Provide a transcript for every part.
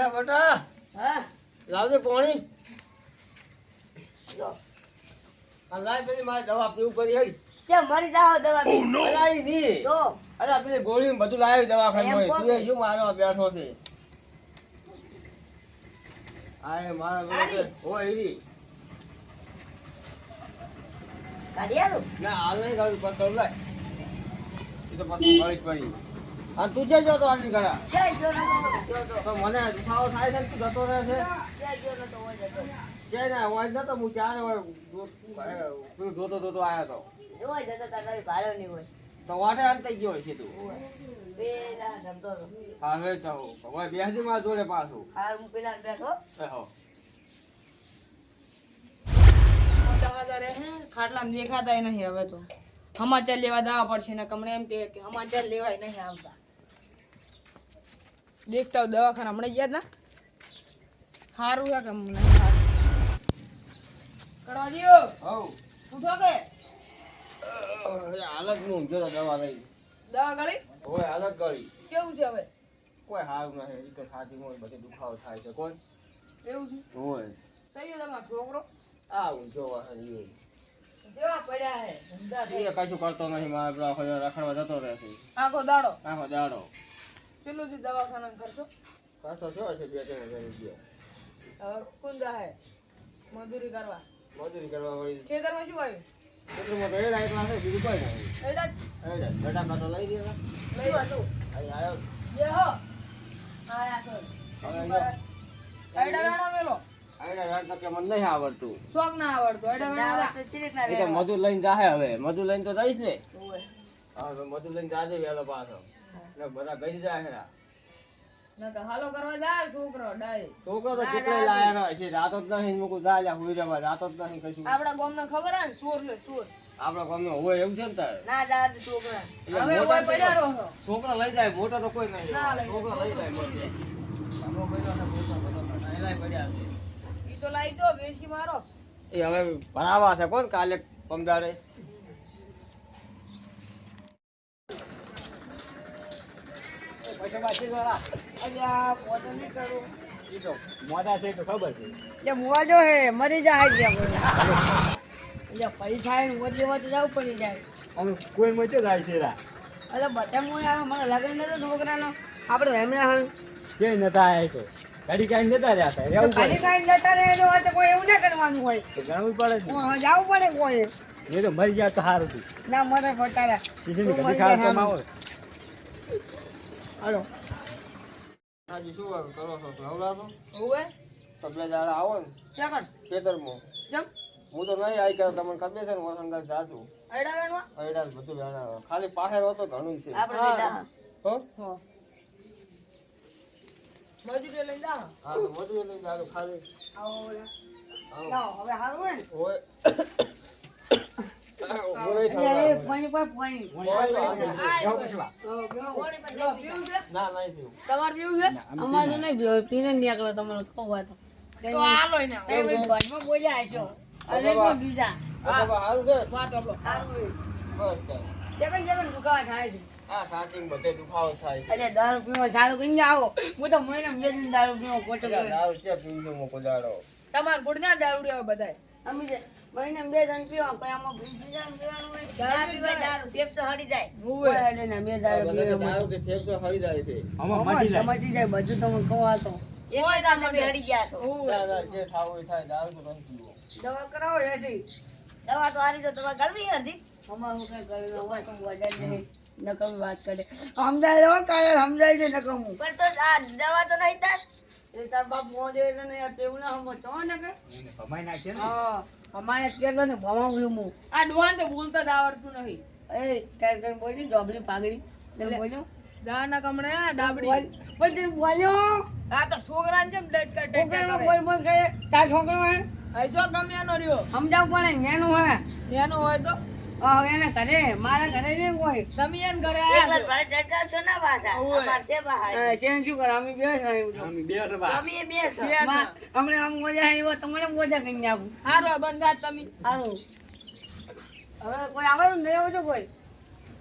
બેટા હા લાવજે પાણી લો આ લાય પેલી મારે દવા પીવું કરી હઈ છે મરી જાવ દવા અલા ઈ ની તો અલા પેલી ગોળી ને બધું લાવ્યો દવાખાને એમ તું શું મારો બેઠો છે આય મારા આરી. ઓય ઈરી કાઢી આલો ના હાલ નહીં ગાડી પર કર લાય ઈ તો પાછું ગળી પડી આ તું જે જો તો આટલી ઘડા જય જો ન તો તો મને દુખાવો થાય છે ને તું જતો રહે છે જય જો ન તો હોય જતો કે ના હોય નતો હું ચારે હોય તું જોતો જોતો આયો તો હોય જતો તારી ભાડો નહીં હોય તો વાટે અંતાઈ ગયો છે તું પેલા જમતો હતો હા હવે તો હવે બેસી માં જોડે પાછું હાર હું પેલા ને બેઠો હો ખાટલામાં દેખાતા નહીં હવે તો સમાચાર લેવા જવા પડશે ને કમરે એમ કે સમાચાર લેવાય નહીં આવતા દેખતા દવાખાના હમણાં ગયા ના સારું છે કે નહીં સારું કરવા દો હો ઉઠો કે હાલત નું જો દવા લઈ દવા ગળી ઓય હાલત ગળી કેવું છે હવે કોઈ હારું નહીં ઈ તો છાતીમાં બધે દુખાવો થાય છે કોણ એવું છે હોય થઈ ગયો તમારો છોકરો આ ઊંચો વાહન ઈ જેવા પડ્યા હે ધંધા થઈ એ કશું કરતો નહીં મારે પેલો આખો દિવસ રખડવા જતો રહે છે આખો દાડો આખો દાડો ચેલું થી દવાખાના ખર્ચો પાછો શું છે 2-3 હજાર રૂપિયા હવે કોણ જાય મજૂરી કરવા મજૂરી કરવા વળી ખેતરમાં શું આવ્યું કેટલું તો એડા એટલા છે બીજું કોઈ નહીં એડા એડા બટાકા તો લઈ દેવા લઈ હતું અહીં આવ્યો જે હો આયા છો હવે એડા વેણો મેલો એડા યાર તો કે મને નહીં આવડતું શોખ ના આવડતો એડા વેણો તો ચીરીક ના એ તો મજૂર લઈને જાહે હવે મજૂર લઈને તો જઈશ ને હોય હા તો મજૂર લઈને જાજે વહેલો પાછો ને બધા ગઈ જાય હેરા નકર હાલો કરવા જાય છોકરો ડાય છોકરો તો કેટલો લાયા રહે છે જાતો જ નહીં મૂકું જાય હુઈ જવા જાતો જ નહીં કશું આપડા ગામને ખબર હે ને સોર લે સોર આપણા ગામમાં હોય એવું છે ને તારે ના જા દે છોકરા એટલે હવે મોટા ઓય પડ્યા રહો છોકરો લઈ જાય મોટો તો કોઈ નહીં ના લઈ છોકરો લઈ જાય મોટો આપણો પહેલો ને મોટો બધો એલાય પડ્યા છે ઈ તો લાઈ દો બેસી મારો એ હવે ભરાવા છે કોણ કાલે પમદાડે પૈસા બાકી જરા અલ્યા પોતે નહીં કરું ઈ તો મોડા છે તો ખબર છે જે મોજો હે મરી જાય ગયા એટલે પૈસા હે મોજ લેવા તો જવું પડી જાય અમે કોઈ મચે જાય છે રા અરે બધા મોજ આવે મને લગન નતો છોકરાનો આપણે રમ્યા હન કે નતા આયા તો ગાડી કાઈ નતા રહ્યા હતા તો ખાલી કાંઈ લેતા રહે એનો હોય તો કોઈ એવું ના કરવાનું હોય ગણવું પડે છે જાવું પડે કોઈ નહીં તો મરી ગયા તો સારું હતું ના મરે બતારા સીસીની કદી ખાવ તો માવો હાલો હાજી શું કરો છો નવરા તો ઓવે તો બે દાડા આવો ને ક્યાં ખેતરમાં જમ હું તો નહીં આવી કર્યો તમને ખબર છે ને મારા સંગાત જાજુ આયડા વેણવા હૈડા બધું જાણા ખાલી પાહેર હતો ઘણું છે આપણે બેટા હો હો મજૂરી લઈને જા હા તો મજૂરી લઈને જાજો ખાલી આવો ઓલા આવો. લાવો હવે હારું હોય ને ઓય ઓય અલ્યા એ પાણી પર પાણી ના નહીં પીવું તમારે પીવું છે અમારે નહીં પીવું પીને નીકળો તમારો ખોવા તો હાલો ને ભજમાં બોલ્યા હશો અરે કોઈ બીજા આ તો હારું છે વાત આપલો બસ તારે. જગન દુખાવા થાય છે આ સાચી બધે દુખાવો થાય છે અરે દારૂ પીવા ચાલુ કરીને આવો હું તો મહિને બે દિન દારૂ પીવા ખોટો ત્યાં દારૂ ક્યાં પીવું છું મોકો દાડો તમારે ભૂડના દારૂ આવે બધાય અમે જે મહિને બે દિન પીવા પછી આમાં બીજા પીવાનું હોય દારૂ પીવા દારૂ પેપ્સો હળી જાય હોય એટલે ને બે દારૂ પીવા દારૂથી ફેફસો હળી જાય છે મટી જાય બધું તમે ખવાતો હોય તો તમે હળી ગયા છો ના, ના, જે થાવું હોય થાય દારૂ તો નહીં પીવો દવા કરાવો એથી દવા તો હારી તો તમારે ગળવી અડધી અમાર હું કઈ કરી હોય તો વજન નહીં નકમ વાત કરે સમજાય દવા કાલે સમજાય છે નકમ પણ તો આ દવા તો નહીં તાર એ તાર બાપ મોજે એટલે નહીં તેવું ના સમજો તો ને કે ભમાઈ નાખે હા અમારે કેલો ને ભમાવ્યું હું આ ડોહાન તો બોલતા જ આવડતું નહીં એ કઈ બોલી ડોબલી પાગડી એટલે બોલ્યો દાના કમણે ડાબડી પછી બોલ્યો આ તો છોકરાને જેમ ડટકા ડટકા બોલ બોલ કહે તાર છોકરો હે આ જો ગમે એનો રહ્યો સમજાવ પડે નેનું હે નેનું હોય તો એને ઘરે મારા ઘરે નહીં કોઈ તમે એને ઘરે એકવાર ભાડે ઝટકા છો ના પાછા અમાર છે બહાર શેન શું કરે અમે બે અમે બે સભા તમે એ બે છો અમને આમ મજા આવ્યો તમને મજા કરી નાખું સારું બંધા તમે સારું હવે કોઈ આવે નહીં આવજો કોઈ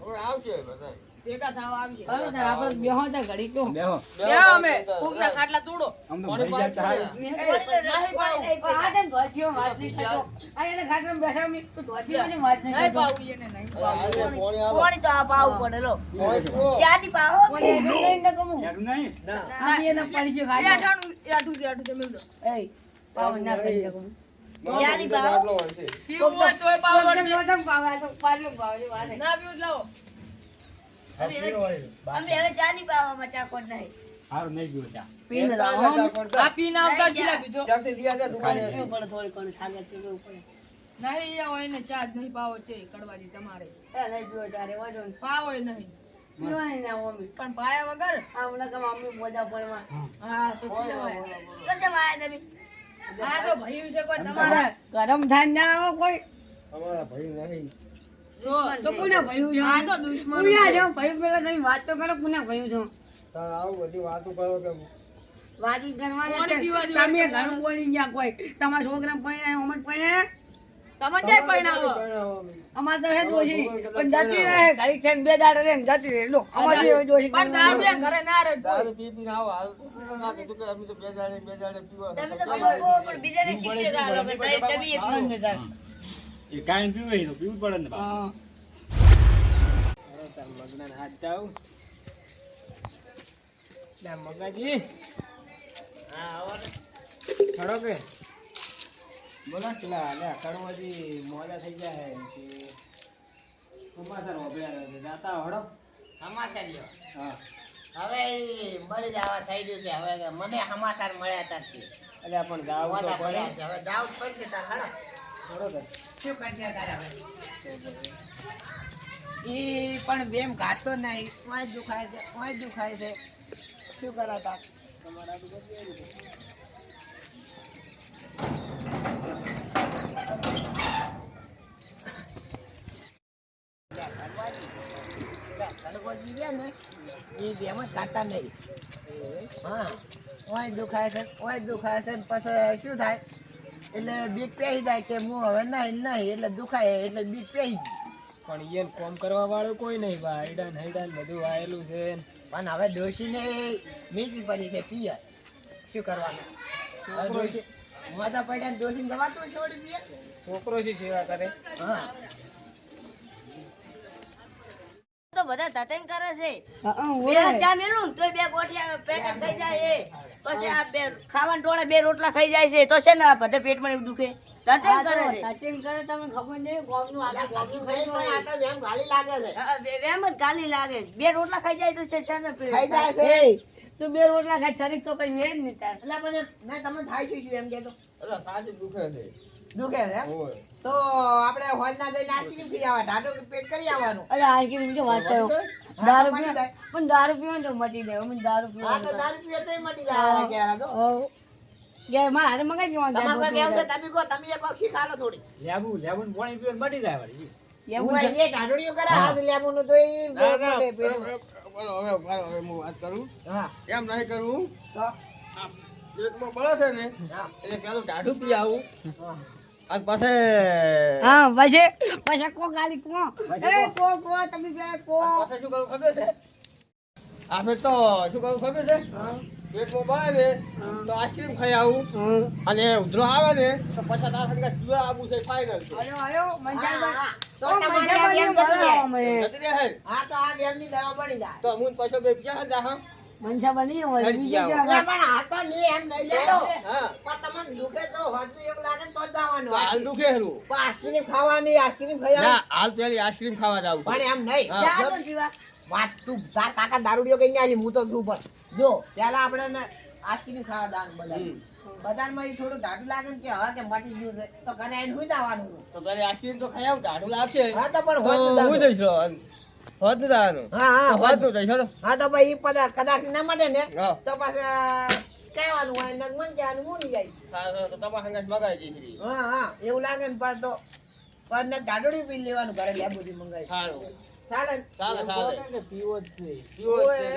હવે આવશે બધા ભેગા થવા આવશે હાલો તાર આપણે બેહો તાર ઘડી તો બેહો બેહો અમે કોકના ખાટલા તોડો આમ તો ભરી જાય તો હારું. નહીં પાવું આ તને ધોચીઓ વાત નહીં કરતો આ એને ખાટલામાં બેઠા મી તું ધોચીઓની વાત નહીં નહીં કરતો પાવું એને નહીં પાવું કોણી તો આ પાવું પડે લો પાણી ચાની પાવો કોઈ એનું નહીં ને કમું યારું નહીં ના આ એને પડી છે એ ખાટલા આઠાનું જમી લો એ પાવ ના કરી દે કમું ચાની પાવો આટલો હોય છે પીવું હોય તોય પાવ તો પાવ આ તો પારલો પાવ છે વાત ના પીવું જ લાવો અમે હવે ચાની પાવામાં ચાકોર નહીં હારું નહીં ગયો ચા પીને લાવો આ પીને આવતા ચીલા પીધો ત્યાંથી લઈ આવ્યા દુકાને પીવું પડે થોડી કોણ સાગર પીવું પડે નહીં આવો એને ચા જ નહીં પાવો છે કડવાજી તમારે એ નહીં પીવો ચારે વાજો ને પાવો નહીં પીવો નહીં ના મમ્મી પણ પાયા વગર આમના કે મમ્મી બોજા પડવા હા તો ચીલા તો જમ આયા તમે આ તો ભયું છે કોઈ તમારે ગરમ થાય ના આવો કોઈ અમારા ભાઈ નહીં જો તો કોના ભયું છે આ તો દુશ્મન કોના છે ભયું પેલા તમે વાત તો કરો કોના ભયું છો તાર આવું બધી વાતો કરો કે વાત જ કરવાના કોને છે. પીવા દેવાનું? તમે ઘણું બોલી ગયા કોઈ તમારા છોકરા પૈણા અમર પૈણા તમે ક્યાં પરણાવો અમાર તો હે દોશી પણ જતી રહે ઘડી છે ને બે દાડે રે ને જતી રહે લો અમાર જે દોશી પણ દારૂ લે ઘરે ના રહે દારૂ પી પીને આવો હાલ ના કીધું કે અમે તો બે દાડે પીવા તમે તો પીવો પણ બીજાને શિક્ષે ગાળો કે તમે એ પીવો એ કાંઈ પીવે તો પીવું જ પડે ને બા. હા તાર મગના હાથ જાવ લે મગાજી હા આવો ખડો કે બોલો પેલા લે કડવાજી મોડા થઈ ગયા હે કે કુમાસર ઓબળ્યા રહે જાતા હડો સમાચાર લ્યો. હા હવે ઈ મળી જવા થઈ ગયું છે. હવે મને સમાચાર મળ્યા હતા જ તે. એટલે પણ ગાવ તો મોટા પડે પડ્યા છે. હવે જાવું જ પડશે તાર હાલો. ખડો કે શું કરશે તારે હવે? ઈ પણ બેમ ઘાતો નહીં. ઓય દુખાય છે, ઓય દુખાય છે. શું કરાતા? તમારા તો બધું કડકોજી રહ્યા ને ઈ બેમ જ ઘાતા નહીં. હા ઓય દુખાય છે, ઓય દુખાય છે. ને પછી શું થાય એટલે બીક પેહી જાય કે હું હવે નહીં એટલે દુખાય એટલે બીક પેહી ગઈ. પણ ઈયન કોમ કરવા વાળો કોઈ નહીં બા હૈડાન બધું આયેલું છે પણ હવે ડોશીને મીઠી પડી છે પિયર શું કરવાનું? હવે ડોશી મોઢા પડ્યા ને ડોશીને દવાતું છોડી દે. છોકરો છે સેવા કરે હા તો બધા તતંગ કરે છે હા બે ચા મેલું ને તોય બે ગોઠિયા પેકેટ થઈ જાય છે પછી આ બે ખાવાના ટોળે બે રોટલા ખાઈ જાય છે તો છે ને આ બધા પેટમાં એવું દુખે તતંગ કરે છે સચિન કરે તમે ખબર નહીં ગોમનું આગળ ગોમનું ખાઈ પણ આ તો જેમ ગાલી લાગે છે. હા, એમ જ ગાલી લાગે બે રોટલા ખાઈ જાય તો છે ને ખાઈ જાય છે. એ તું બે રોટલા ખાઈ શરીર તો કઈ વેર નહીં તાર એટલે પણ ના તમે થાય શું છું એમ કહેતો એટલે સાચું દુખે છે દુખે છે એમ? હોય તો આપણે હોજના જઈને આટલી પી આવા ઢાઢો પેટ કરી આવવાનું. અરે આ કે મુજે વાત કરો દારૂ પીવો પણ દારૂ પીવો ને તો મટી જાય અમે દારૂ પીવો આ તો દારૂ પીએ તોય મટી જાય ક્યારે તો. કે મારા હાથે મગાઈ જવાનું તમારે કોઈ કેવું છે તમે કહો તમે એક પક્ષી ખાલો થોડી. લેબુ ને પાણી પીવે ને મટી જાય વળી. એવું હું એ ઢાઢોળીઓ કરે હાથ લેવાનું તો ઈ ના ના પેટ પેટ. બોલો હવે હું વાત કરું હા એમ નહીં કરવું તો પેટમાં બળે છે ને હા એટલે પેલું ટાઢું પી આવું હા. અને પાસે હા પછી કો ગાડી કો એ કો તમે બે કો પાસે શું કરવું ખબર છે આપણે તો શું કરવું ખબર છે પેટમાં બળે ને તો આઈસ્ક્રીમ ખાઈ આવું અને ઉધરો આવે ને તો પછી તારા સંગે સુરા આવું છે ફાઇનલ છે આયો હા, મંજા હા. તો ઓ તમારે મંજા આ બેન જતી રહે. જતી રહે ને. હા તો આ બેનની દવા બની જાય. તો હું પાછો બે બીજા હતા હા મંજા બની હોય હેડ બીજે પી આવો. એટલે પણ આ તો નહીં એમ નહીં લેતો. હા પણ તમને દુખે તો હોતું એવું લાગે ને તો જ જવાનું. તો હાલ દુખે હરું પણ આઈસ્ક્રીમ ખાવાની આઈસ્ક્રીમ ખાઈ ના હાલ પેલી આઈસ્ક્રીમ ખાવા જાવ પણ એમ નહીં હા. જા તો જીવા વાત તું તાર કાકા દારૂડિયો કઈ આવી હું તો છું પણ જો પેલા આપણે ને આઈસ્ક્રીમ ખાવા દાન બજાર બજારમાં ઈ થોડું ઢાઢું લાગે ને કે હવે કે મટી ગયું છે તો ઘરે આવીને સુઈ જવાનું. તો ઘરે આઈસ્ક્રીમ તો ખાઈ આવું ટાઢું લાગશે હા તો પણ તો હોત હું નું જઈશ હોત નું દાવાનું હા હા હોત નું જઈશ હલો. હા તો ભાઈ ઈ પદાર્થ કદાચ ના મળે ને હા તો પછી કહેવાનું હોય ને મન કહેવાનું મૂડી જાય. સારું, તો તમારા સંગાત મગાવી જઈશ હા હા એવું લાગે ને પાછ તો પાછ ને ઢાઢોળી પી લેવાનું ઘરે લેબુથી મંગાવી સારું ચાલે ને? ચાલે ચાલે પીવો જ છે.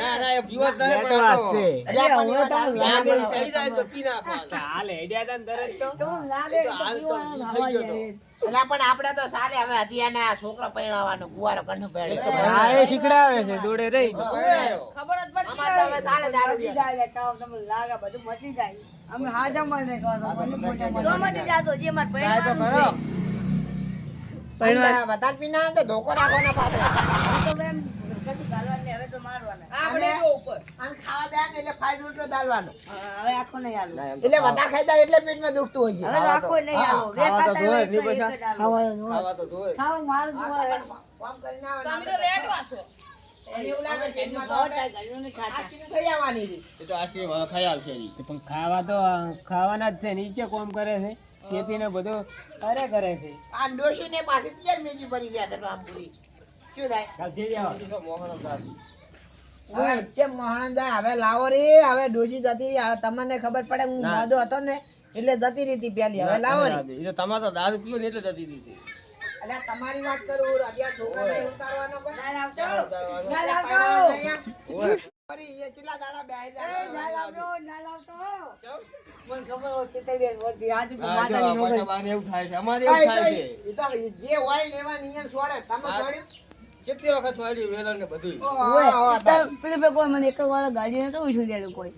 ના ના એ પીવો જ નહીં પણ આ તો અલ્યા પણ એવા દારૂ લાગે લાગે કહી જાય તો પી નાખવાનું. હાલ હેડ્યા તા ને તરત તો તો લાગે તો તો હાલ તો પીવાનું થઈ હવા ગયો તો. જાય એટલે પણ આપણે તો સારે હવે હતિયાના છોકરો પરણાવવાનો ગુવારો કન્નું પહેરે આ એ શીખડાવે છે દોડે રહી ખબર જ પડતી અમાર તો હવે સારે દારૂ મટી પીએ. જાય તાવ તમને લાગે બધું મટી જાય અમે હાજરમાં નહીં કહો મને પોતે તો મટી જાતો જે મારે પહેરવાનું છે વધારે પીના હોય તો ધોકો રાખવાનો પાછો. તો એમ કદી ગાલવાને હવે તો મારવાના આપણે જો ઉપર આમ ખાવા બેન એટલે ફાઈટ ઉલટો દાલવાનો. હવે આખો નહીં હાલો એટલે વધારે ખાઈ જાય એટલે પેટમાં દુખતું હોય છે. હવે તો આખો નહીં હાલો બે ખાતા હોય તો એક જ હાલો. ખાવા મારું જોવા કામ કરીને આવે ને તમે તો લેટવા છો અને એવું લાગે પેટમાં તો આપણે આઈસ્ક્રીમ ખાઈ આવવાની રહી. પણ ખાવા તો ખાવાના જ છે નીચે કોમ કરે છે ખેતીને બધું અરે કરે છે આ ડોશીને પાછી ક્યાં મેગી ભરી ગયા હતા રામપુરી. શું થાય? હવે કેમ મોહણમ જાય? હવે લાવો રે, હવે ડોશી જતી હવે તમને ખબર પડે હું મોદો હતો ને એટલે જતી રીતી પેલી હવે લાવો રે. તમારે તો દારૂ પીવો ને એટલે જતી દીધી અલ્યા તમારી વાત કરું અત્યારે છોકરાને ઉતારવાનો કોઈ? ના લાવતો ના લાવતો. ફરી એ કેટલા દાડા બેહી જાય? ના લાવતો ના લાવતો મને ખબર હોય કે તે વર્ષથી આજે તો માતાની નોકરી એ તો જે હોય લેવા નિયમ છોડે. તમે છોડ્યું? કેટલી વખત વાળી વેલણ ને બધું ઓહો, પેલી બે કોઈ મને એક વાર ગાડી નતો ઉછળ્યા કોઈ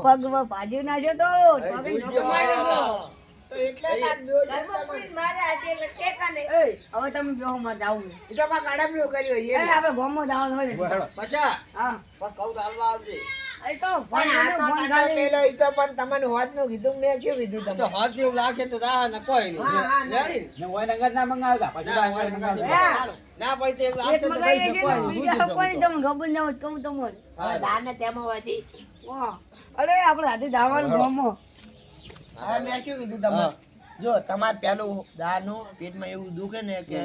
પગમાં ભાજી નાખ્યો તો પગે નહોતો માર્યો તો એટલે તાર દોસ્ત ઘરમાં પૂરીને મારે હશે એટલે ટેકા નહીં. એ હવે તમે બેહો માં જાવું એ તો માં ગાડાપલું કર્યું એ હોય આપણે ગામમાં જવાનું હોય ને. પછા હા કહું હાલવા આવજે એ તો પણ આ તો ફોન ટાટા ખાલી પેલો ઈ તો પણ તમને હોદનું કીધું મેં શું કીધું તમને? હાથ જેવું લાગે તો રા ને કોઈ હા, હા, ના. ને ઓય નગર ના મંગાવતા પછી ના પૈસે એવું એક મંગાવીએ છીએ ને બીજા કોઈ તમને ખબર ના હોય તો કહું તમને હવે દાને તેમાં હોતી. વાહ. અરે આપણે હાથે જવાનું ગામમાં હવે મેં શું કીધું તમને? જો તમારે પેલું દાનું પેટમાં એવું દુખે ને કે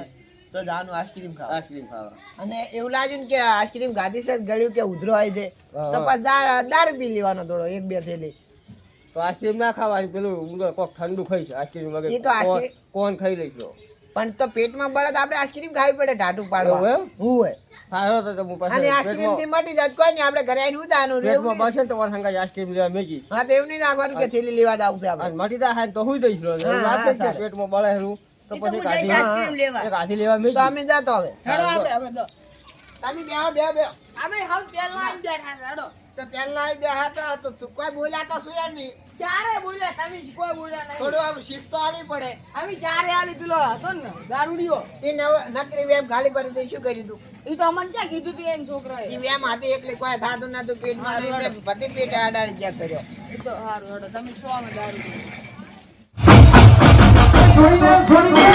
તો દાનું આઈસ્ક્રીમ ખાવ. આઈસ્ક્રીમ ખાવા અને એવું લાગ્યું ને કે આઈસ્ક્રીમ ગાધી છે ગળ્યું કે ઉધરો આવી જાય તો પછી દારૂ પી લેવાનો થોડો એક બે થેલી. તો આઈસ્ક્રીમ ના ખાવા પેલું કોક ઠંડુ ખાઈશ આઈસ્ક્રીમ એ તો આઈસ્ક્રીમ કોણ ખાઈ લઈશ પણ તો પેટમાં બળે તો આપણે આઈસ્ક્રીમ ખાવી પડે ટાટું પાડવા. એવું એમ? હોય સારો તો હું અને આઈસ્ક્રીમ થી મટી જાય કોઈ નહીં આપણે ઘરે આવીને ઉતારવાનું પેટમાં રહેવું. બસે ને તમારે સંગા આઈસ્ક્રીમ લેવા મેગીશ હા તો એવું નહીં રાખવાનું કે થેલી લેવા જ આવશે આપણે. અને મટી જાય તો હુઈ દઈશ હા, લાગશે કે સારું. પેટમાં બળે હેરું તો એ તો પછી હું કાઢી જઈશ આઈસ્ક્રીમ લેવા. એક હાથી લેવા તો મેગી અમે જાતો હવે હેડો આપણે હવે તો તમે બેહો અમે હવે પેલા આવી બેઠા હેડો તો પેલા બેહા તો તું કોઈ બોલ્યા તો શું યાર નહીં ચારે બોલ્યા તમે જ કોઈ બોલ્યા નહીં થોડું આમ શીખ તો આવી પડે. અમે ચારે આલી પેલો હતો ને દારૂડિયો એ નકરી વેમ ખાલી પડી દઈ શું કરી તું? એ તો અમને ક્યાં કીધું તું એને છોકરાએ એ વેમ હાથે એકલી કોઈ થાતું ના તું પેટમાં નહીં તે બધી પેટે આડાડી જ્યાં કર્યો. એ તો સારું હેડો તમે સો માં દારૂ છોડી દે